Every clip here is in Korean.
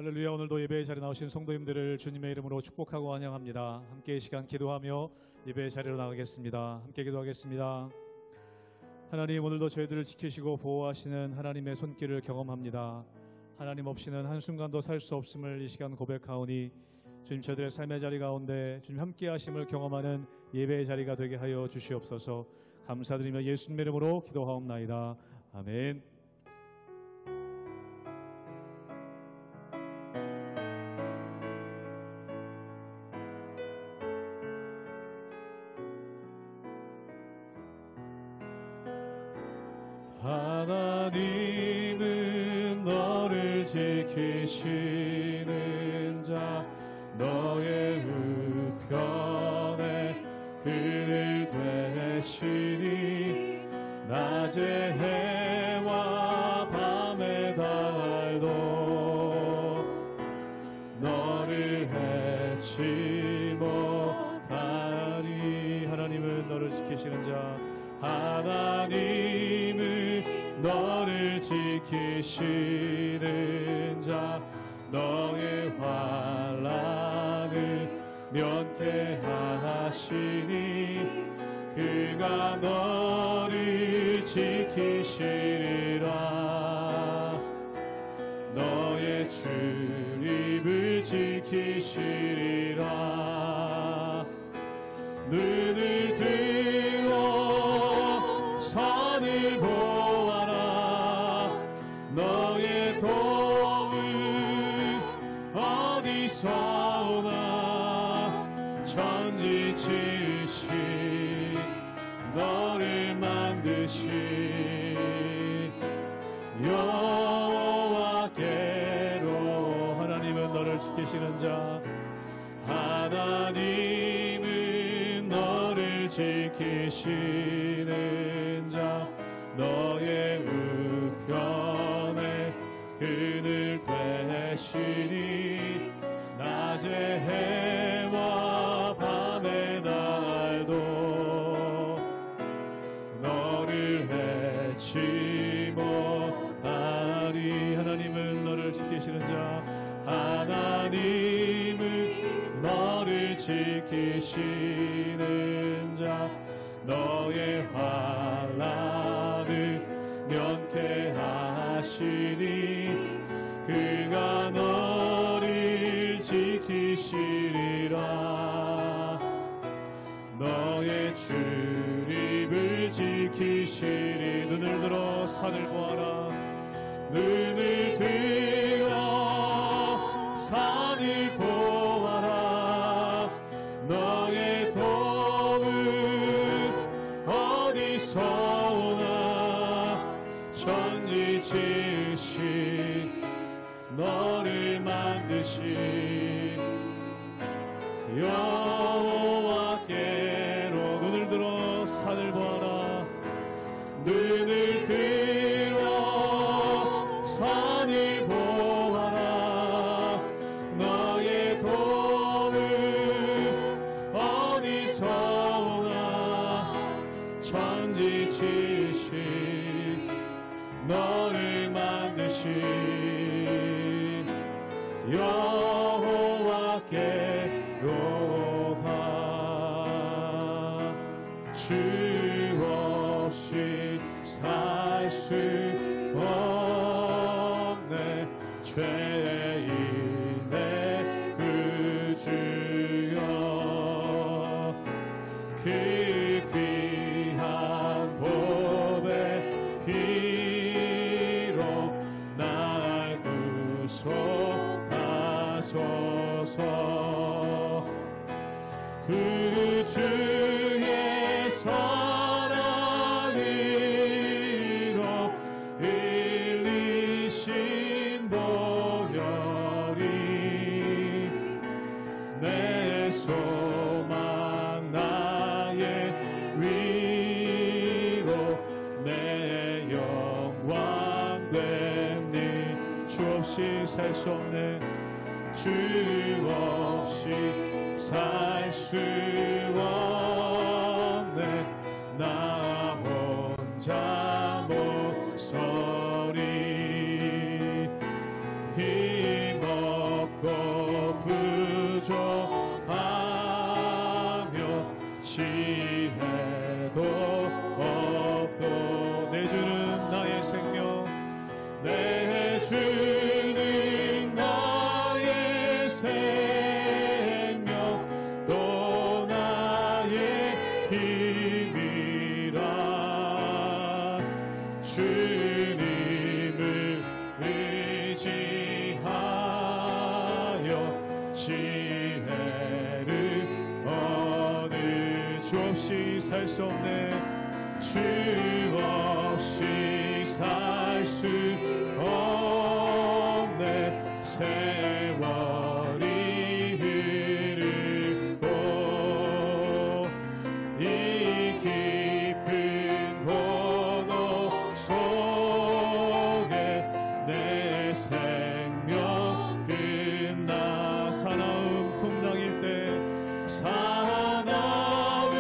할렐루야. 오늘도 예배의 자리에 나오신 성도님들을 주님의 이름으로 축복하고 환영합니다. 함께 이 시간 기도하며 예배의 자리로 나가겠습니다. 함께 기도하겠습니다. 하나님, 오늘도 저희들을 지키시고 보호하시는 하나님의 손길을 경험합니다. 하나님 없이는 한순간도 살 수 없음을 이 시간 고백하오니 주님, 저희들의 삶의 자리 가운데 주님 함께 하심을 경험하는 예배의 자리가 되게 하여 주시옵소서. 감사드리며 예수님의 이름으로 기도하옵나이다. 아멘. 하나님은 너를 지키시는 자, 너의 우편에 그늘 되시니 낮의 해와 밤의 달도 너를 해치 못하리. 하나님은 너를 지키시는 자, 하나님은 너를 지키시는 자, 너의 환난을 면케하시니 그가 너를 지키시리라. 너의 출입을 지키시리라. 눈을 들어 산을 보아라. 너의 도움 어디서 오나. 천지 지으신 너를 만드신 여호와께로. 하나님은 너를 지키시는 자, 하나님은 너를 지키시는 자, 너의 우편에 그늘 되시니 낮의 해와 밤의 달도 너를 해치 못하리. 하나님은 너를 지키시는 자, 하나님은 너를 지키시는 자, 너의 환난을 면케하시니 그가 너를 지키시리라. 너의 출입을 지키시리. 눈을 들어 산을 보아라. 눈을 들어 산을 보아라. 너의 도움 어디서 오나. 천지 지으신 너를 만드신 여호와께로. 눈을 들어 산을 보아라. 눈을 들어 산을 보아라. 너의 도움 어디서 오나. 천지 지으신 너를 만드신 여호와께로다. 주 없이 살 수 없네. 죄인의 구주여, 그 귀한 보배 피로 날 구속하소서. 그 주의 사랑으로 흘리신 보혈이 내 소망 나의 위로 내 영광 되니. 주 없이 살 수 없네. 주 없이 살 수 없네. 나 혼자 못 서리. 힘 시해도 없고 내 주는 나의 생명 내 주는 나의 생명 또 나의 힘이라 주님을 의지하여 지혜를 얻을 주 없이 살 수 없네 주 없이 살 수 없네 세월이 흐르고 이 깊은 고독 속에 내 생명 끝나 사나움 풍랑일 때 사나움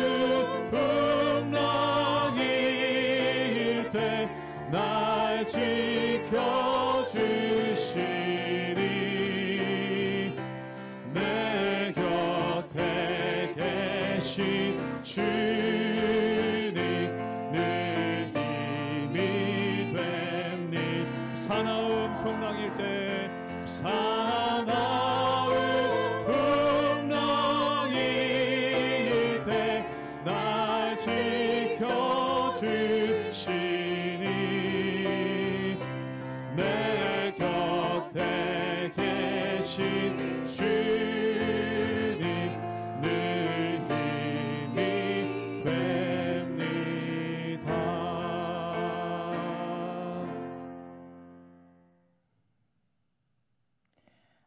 풍랑일 때 날 지켜주시니 내 곁에 계신 주님 늘 힘이 됩니 사나움 풍랑일 때 사나움 풍랑일 때 날 지켜주시니 내 곁에 계신 주님 늘 힘이 됩니다.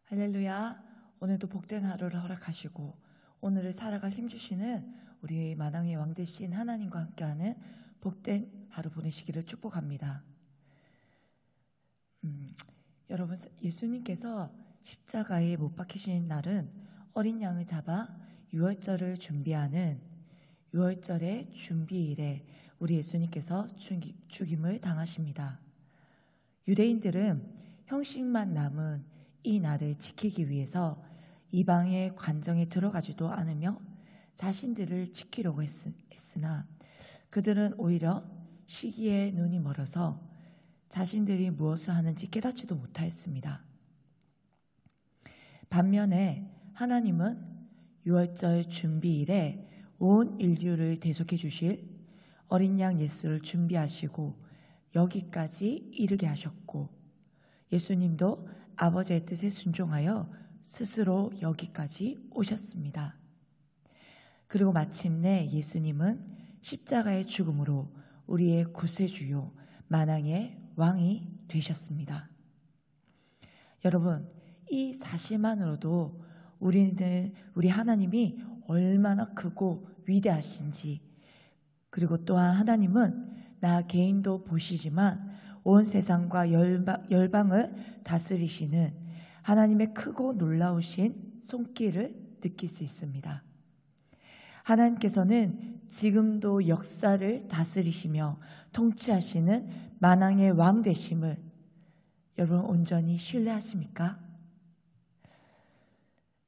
할렐루야. 오늘도 복된 하루를 허락하시고 오늘을 살아갈 힘주시는 우리 만왕의 왕 되신 하나님과 함께하는 복된 하루 보내시기를 축복합니다. 여러분, 예수님께서 십자가에 못 박히신 날은 어린 양을 잡아 유월절을 준비하는 유월절의 준비일에 우리 예수님께서 죽임을 당하십니다. 유대인들은 형식만 남은 이 날을 지키기 위해서 이방의 관정에 들어가지도 않으며 자신들을 지키려고 했으나 그들은 오히려 시기에 눈이 멀어서 자신들이 무엇을 하는지 깨닫지도 못하였습니다. 반면에 하나님은 유월절 준비일에 온 인류를 대속해 주실 어린 양 예수를 준비하시고 여기까지 이르게 하셨고 예수님도 아버지의 뜻에 순종하여 스스로 여기까지 오셨습니다. 그리고 마침내 예수님은 십자가의 죽음으로 우리의 구세주요 만왕의 왕이 되셨습니다. 여러분, 이 사실만으로도 우리 하나님이 얼마나 크고 위대하신지, 그리고 또한 하나님은 나 개인도 보시지만 온 세상과 열방을 다스리시는 하나님의 크고 놀라우신 손길을 느낄 수 있습니다. 하나님께서는 지금도 역사를 다스리시며 통치하시는 만왕의 왕 되심을 여러분 온전히 신뢰하십니까?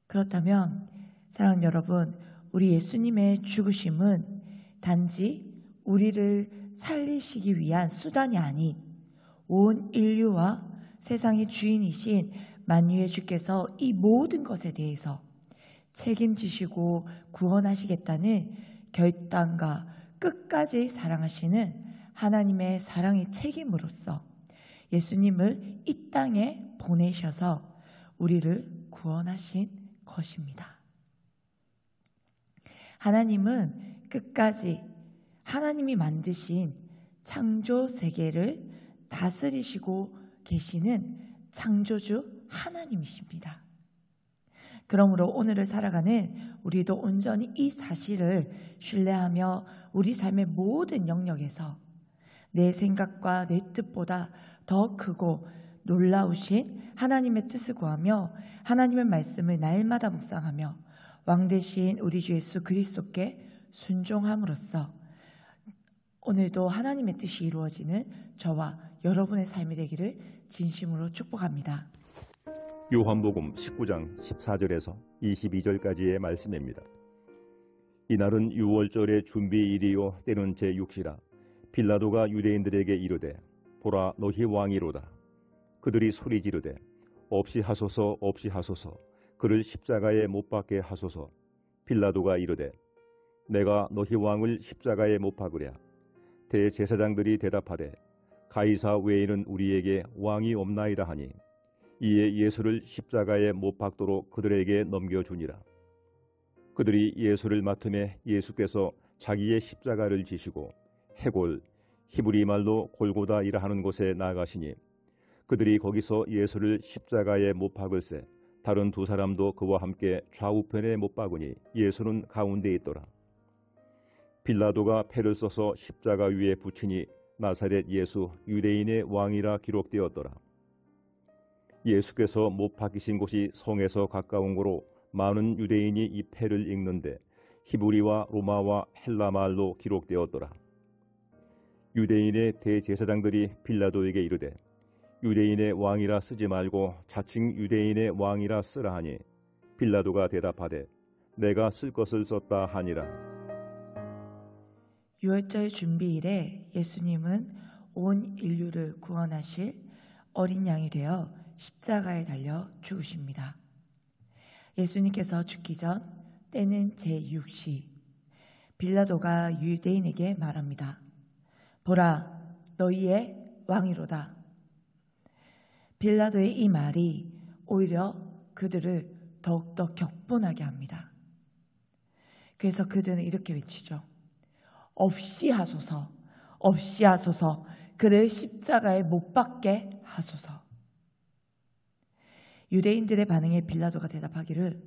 그렇다면 사랑하는 여러분, 우리 예수님의 죽으심은 단지 우리를 살리시기 위한 수단이 아닌 온 인류와 세상의 주인이신 만유의 주께서 이 모든 것에 대해서 책임지시고 구원하시겠다는 결단과 끝까지 사랑하시는 하나님의 사랑의 책임으로서 예수님을 이 땅에 보내셔서 우리를 구원하신 것입니다. 하나님은 끝까지 하나님이 만드신 창조 세계를 다스리시고 계시는 창조주 하나님이십니다. 그러므로 오늘을 살아가는 우리도 온전히 이 사실을 신뢰하며 우리 삶의 모든 영역에서 내 생각과 내 뜻보다 더 크고 놀라우신 하나님의 뜻을 구하며 하나님의 말씀을 날마다 묵상하며 왕 되신 우리 주 예수 그리스도께 순종함으로써 오늘도 하나님의 뜻이 이루어지는 저와 여러분의 삶이 되기를 진심으로 축복합니다. 요한복음 19장 14절에서 22절까지의 말씀입니다. 이날은 유월절의 준비일이요 때는 제6시라. 빌라도가 유대인들에게 이르되 보라 너희 왕이로다. 그들이 소리 지르되 없이 하소서 없이 하소서 그를 십자가에 못 박게 하소서. 빌라도가 이르되 내가 너희 왕을 십자가에 못 박으랴. 대제사장들이 대답하되 가이사 외에는 우리에게 왕이 없나이다 하니 이에 예수를 십자가에 못 박도록 그들에게 넘겨주니라. 그들이 예수를 맡음에 예수께서 자기의 십자가를 지시고 해골 히브리 말로 골고다이라 하는 곳에 나아가시니 그들이 거기서 예수를 십자가에 못 박을새 다른 두 사람도 그와 함께 좌우편에 못 박으니 예수는 가운데 있더라. 빌라도가 패를 써서 십자가 위에 붙이니 나사렛 예수 유대인의 왕이라 기록되었더라. 예수께서 못 박히신 곳이 성에서 가까운 고로 많은 유대인이 이 패를 읽는데 히브리와 로마와 헬라 말로 기록되었더라. 유대인의 대제사장들이 빌라도에게 이르되 유대인의 왕이라 쓰지 말고 자칭 유대인의 왕이라 쓰라 하니 빌라도가 대답하되 내가 쓸 것을 썼다 하니라. 유월절 준비일에 예수님은 온 인류를 구원하실 어린 양이 되어 십자가에 달려 죽으십니다. 예수님께서 죽기 전 때는 제6시 빌라도가 유대인에게 말합니다. 보라 너희의 왕이로다. 빌라도의 이 말이 오히려 그들을 더욱더 격분하게 합니다. 그래서 그들은 이렇게 외치죠. 없이 하소서 없이 하소서 그를 십자가에 못 박게 하소서. 유대인들의 반응에 빌라도가 대답하기를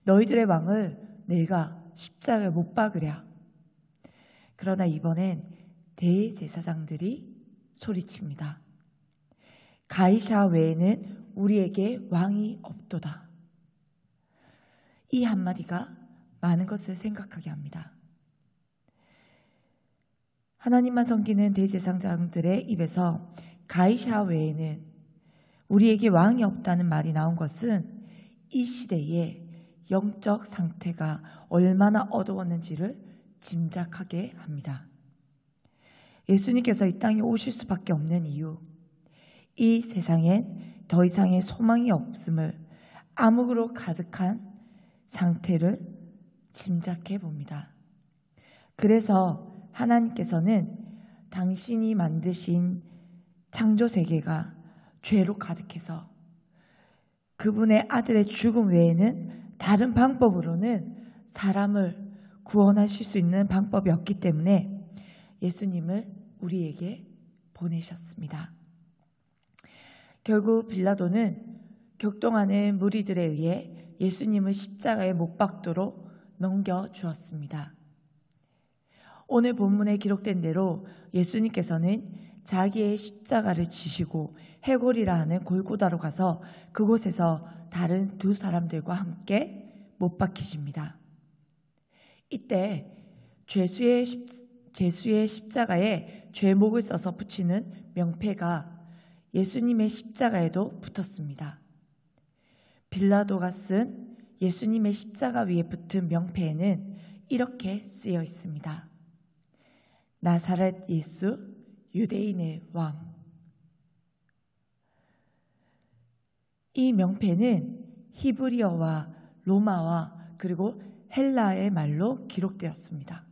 너희들의 왕을 내가 십자가에 못 박으랴. 그러나 이번엔 대제사장들이 소리칩니다. 가이사 외에는 우리에게 왕이 없도다. 이 한마디가 많은 것을 생각하게 합니다. 하나님만 섬기는 대제사장들의 입에서 가이사 외에는 우리에게 왕이 없다는 말이 나온 것은 이 시대의 영적 상태가 얼마나 어두웠는지를 짐작하게 합니다. 예수님께서 이 땅에 오실 수밖에 없는 이유, 이 세상엔 더 이상의 소망이 없음을 암흑으로 가득한 상태를 짐작해 봅니다. 그래서 하나님께서는 당신이 만드신 창조 세계가 죄로 가득해서 그분의 아들의 죽음 외에는 다른 방법으로는 사람을 구원하실 수 있는 방법이 없기 때문에 예수님을 우리에게 보내셨습니다. 결국 빌라도는 격동하는 무리들에 의해 예수님을 십자가에 못 박도록 넘겨주었습니다. 오늘 본문에 기록된 대로 예수님께서는 자기의 십자가를 지시고 해골이라 하는 골고다로 가서 그곳에서 다른 두 사람들과 함께 못 박히십니다. 이때 죄수의 십자가에 죄목을 써서 붙이는 명패가 예수님의 십자가에도 붙었습니다. 빌라도가 쓴 예수님의 십자가 위에 붙은 명패에는 이렇게 쓰여 있습니다. 나사렛 예수 유대인의 왕. 이 명패는 히브리어와 로마와 그리고 헬라의 말로 기록되었습니다.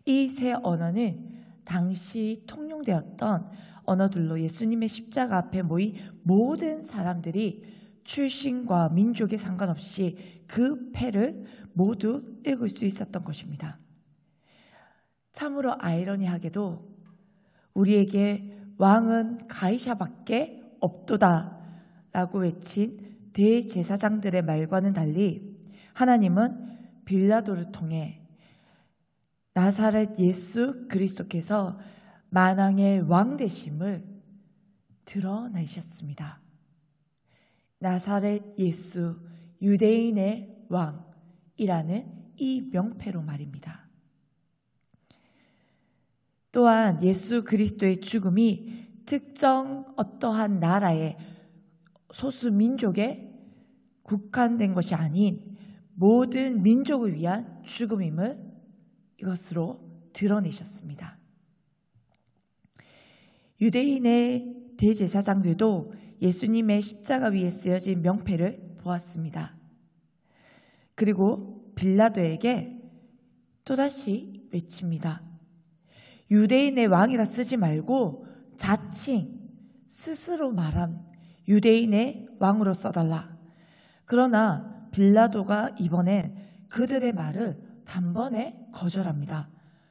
이 세 언어는 당시 통용되었던 언어들로 예수님의 십자가 앞에 모인 모든 사람들이 출신과 민족에 상관없이 그 패를 모두 읽을 수 있었던 것입니다. 참으로 아이러니하게도 우리에게 왕은 가이사밖에 없도다 라고 외친 대제사장들의 말과는 달리 하나님은 빌라도를 통해 나사렛 예수 그리스도께서 만왕의 왕 되심을 드러내셨습니다. 나사렛 예수 유대인의 왕이라는 이 명패로 말입니다. 또한 예수 그리스도의 죽음이 특정 어떠한 나라의 소수 민족에 국한된 것이 아닌 모든 민족을 위한 죽음임을 이것으로 드러내셨습니다. 유대인의 대제사장들도 예수님의 십자가 위에 쓰여진 명패를 보았습니다. 그리고 빌라도에게 또다시 외칩니다. 유대인의 왕이라 쓰지 말고 자칭 스스로 말한 유대인의 왕으로 써달라. 그러나 빌라도가 이번엔 그들의 말을 단번에 거절합니다.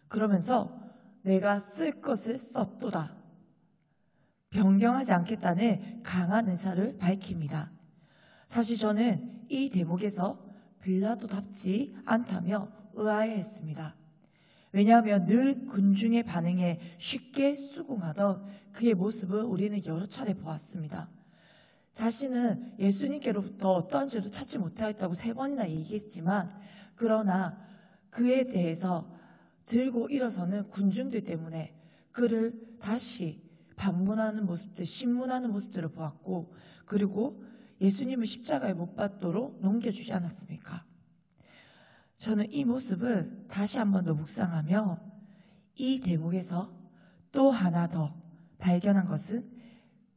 그러면서 내가 쓸 것을 썼도다. 변경하지 않겠다는 강한 의사를 밝힙니다. 사실 저는 이 대목에서 빌라도답지 않다며 의아해했습니다. 왜냐하면 늘 군중의 반응에 쉽게 수긍하던 그의 모습을 우리는 여러 차례 보았습니다. 자신은 예수님께로부터 어떠한 죄도 찾지 못하였다고 3번이나 얘기했지만, 그러나 그에 대해서 들고 일어서는 군중들 때문에 그를 다시 반문하는 모습들, 신문하는 모습들을 보았고, 그리고 예수님을 십자가에 못 박도록 넘겨주지 않았습니까? 저는 이 모습을 다시 한 번 더 묵상하며 이 대목에서 또 하나 더 발견한 것은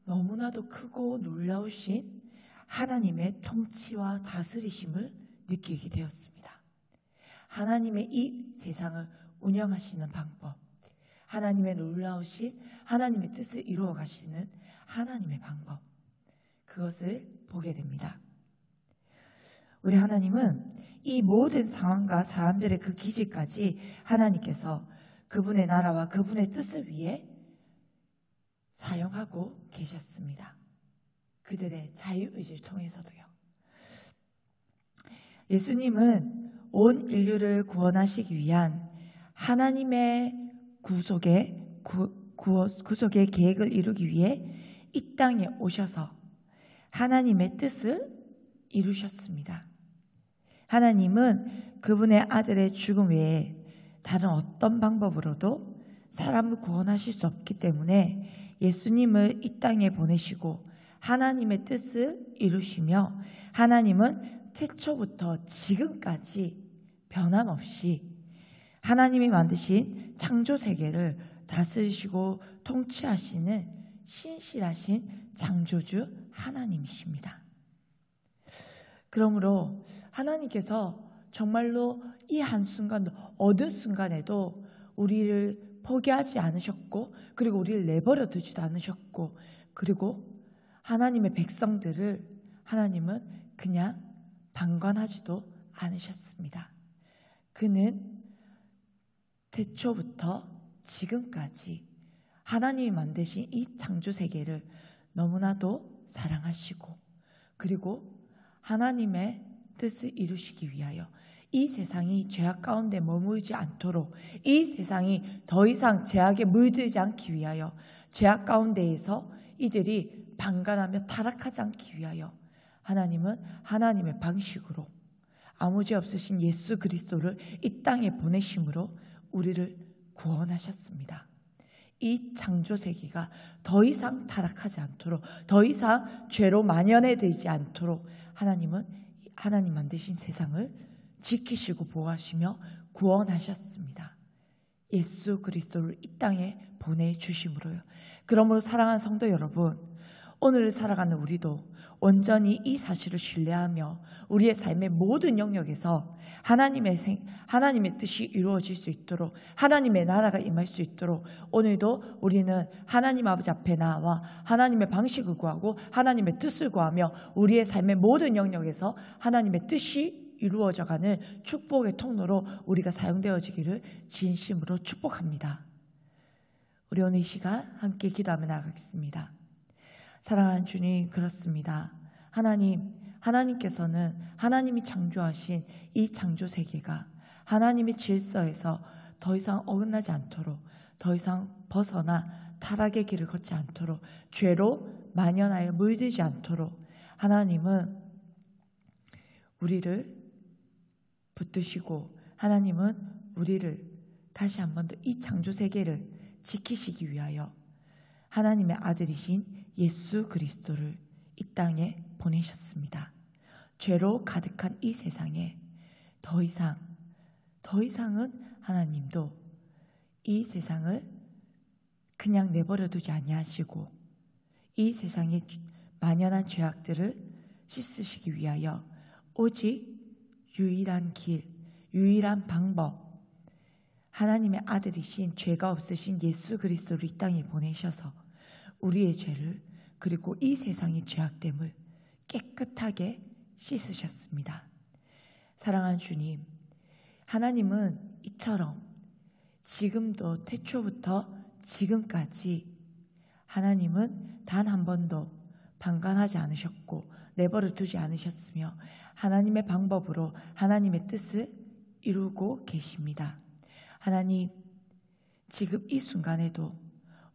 너무나도 크고 놀라우신 하나님의 통치와 다스리심을 느끼게 되었습니다. 하나님의 이 세상을 운영하시는 방법, 하나님의 놀라우신 하나님의 뜻을 이루어 가시는 하나님의 방법, 그것을 보게 됩니다. 우리 하나님은 이 모든 상황과 사람들의 그 기질까지 하나님께서 그분의 나라와 그분의 뜻을 위해 사용하고 계셨습니다. 그들의 자유의지를 통해서도요. 예수님은 온 인류를 구원하시기 위한 하나님의 구속의 계획을 이루기 위해 이 땅에 오셔서 하나님의 뜻을 이루셨습니다. 하나님은 그분의 아들의 죽음 외에 다른 어떤 방법으로도 사람을 구원하실 수 없기 때문에 예수님을 이 땅에 보내시고 하나님의 뜻을 이루시며, 하나님은 태초부터 지금까지 변함없이 하나님이 만드신 창조 세계를 다스리시고 통치하시는 신실하신 창조주 하나님이십니다. 그러므로 하나님께서 정말로 이 한순간도, 어느 순간에도 우리를 포기하지 않으셨고, 그리고 우리를 내버려 두지도 않으셨고, 그리고 하나님의 백성들을 하나님은 그냥 방관하지도 않으셨습니다. 그는 태초부터 지금까지 하나님이 만드신 이 창조 세계를 너무나도 사랑하시고, 그리고 하나님의 뜻을 이루시기 위하여 이 세상이 죄악 가운데 머물지 않도록, 이 세상이 더 이상 죄악에 물들지 않기 위하여, 죄악 가운데에서 이들이 방관하며 타락하지 않기 위하여 하나님은 하나님의 방식으로 아무 죄 없으신 예수 그리스도를 이 땅에 보내심으로 우리를 구원하셨습니다. 이 창조 세계가 더 이상 타락하지 않도록, 더 이상 죄로 만연해 들지 않도록 하나님은 하나님 만드신 세상을 지키시고 보호하시며 구원하셨습니다. 예수 그리스도를 이 땅에 보내주심으로요. 그러므로 사랑하는 성도 여러분, 오늘을 살아가는 우리도 온전히 이 사실을 신뢰하며 우리의 삶의 모든 영역에서 하나님의 뜻이 이루어질 수 있도록, 하나님의 나라가 임할 수 있도록 오늘도 우리는 하나님 아버지 앞에 나와 하나님의 방식을 구하고 하나님의 뜻을 구하며 우리의 삶의 모든 영역에서 하나님의 뜻이 이루어져가는 축복의 통로로 우리가 사용되어지기를 진심으로 축복합니다. 우리 오늘 이 시간 함께 기도하며 나가겠습니다. 사랑하는 주님, 그렇습니다. 하나님께서는 하나님이 창조하신 이 창조 세계가 하나님의 질서에서 더 이상 어긋나지 않도록, 더 이상 벗어나 타락의 길을 걷지 않도록, 죄로 만연하여 물들지 않도록 하나님은 우리를 붙드시고, 하나님은 우리를 다시 한 번 더 이 창조 세계를 지키시기 위하여 하나님의 아들이신 예수 그리스도를 이 땅에 보내셨습니다. 죄로 가득한 이 세상에 더 이상은 하나님도 이 세상을 그냥 내버려 두지 아니하시고 이 세상의 만연한 죄악들을 씻으시기 위하여 오직 유일한 길, 유일한 방법, 하나님의 아들이신 죄가 없으신 예수 그리스도를 이 땅에 보내셔서 우리의 죄를 그리고 이 세상의 죄악됨을 깨끗하게 씻으셨습니다. 사랑하는 주님, 하나님은 이처럼 지금도 태초부터 지금까지 하나님은 단 한 번도 방관하지 않으셨고 내버려 두지 않으셨으며 하나님의 방법으로 하나님의 뜻을 이루고 계십니다. 하나님, 지금 이 순간에도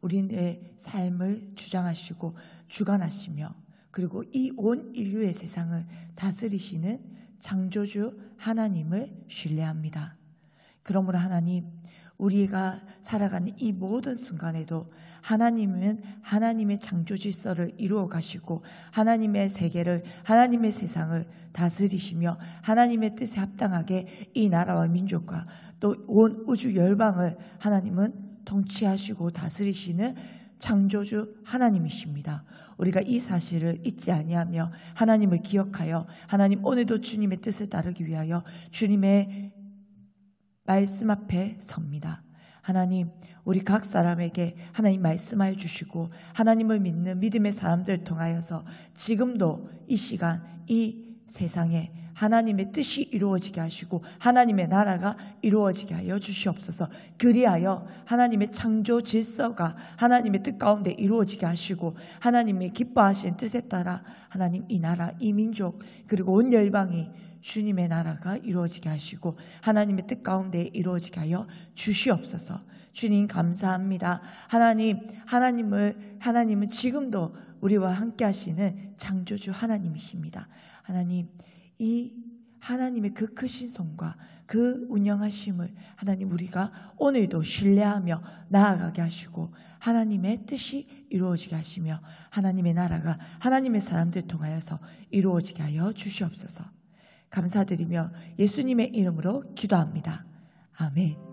우리의 삶을 주장하시고 주관하시며 그리고 이 온 인류의 세상을 다스리시는 창조주 하나님을 신뢰합니다. 그러므로 하나님, 우리가 살아가는 이 모든 순간에도 하나님은 하나님의 창조 질서를 이루어 가시고 하나님의 세계를, 하나님의 세상을 다스리시며 하나님의 뜻에 합당하게 이 나라와 민족과 또 온 우주 열방을 하나님은 통치하시고 다스리시는 창조주 하나님이십니다. 우리가 이 사실을 잊지 아니하며 하나님을 기억하여 하나님 오늘도 주님의 뜻을 따르기 위하여 주님의 말씀 앞에 섭니다. 하나님, 우리 각 사람에게 하나님 말씀하여 주시고 하나님을 믿는 믿음의 사람들을 통하여서 지금도 이 시간 이 세상에 하나님의 뜻이 이루어지게 하시고 하나님의 나라가 이루어지게 하여 주시옵소서. 그리하여 하나님의 창조 질서가 하나님의 뜻 가운데 이루어지게 하시고 하나님의 기뻐하시는 뜻에 따라 하나님 이 나라, 이 민족 그리고 온 열방이 주님의 나라가 이루어지게 하시고 하나님의 뜻 가운데 이루어지게 하여 주시옵소서. 주님 감사합니다. 하나님은 지금도 우리와 함께 하시는 창조주 하나님이십니다. 하나님, 이 하나님의 그 크신 손과 그 운영하심을 하나님 우리가 오늘도 신뢰하며 나아가게 하시고 하나님의 뜻이 이루어지게 하시며 하나님의 나라가 하나님의 사람들 통하여서 이루어지게 하여 주시옵소서. 감사드리며 예수님의 이름으로 기도합니다. 아멘.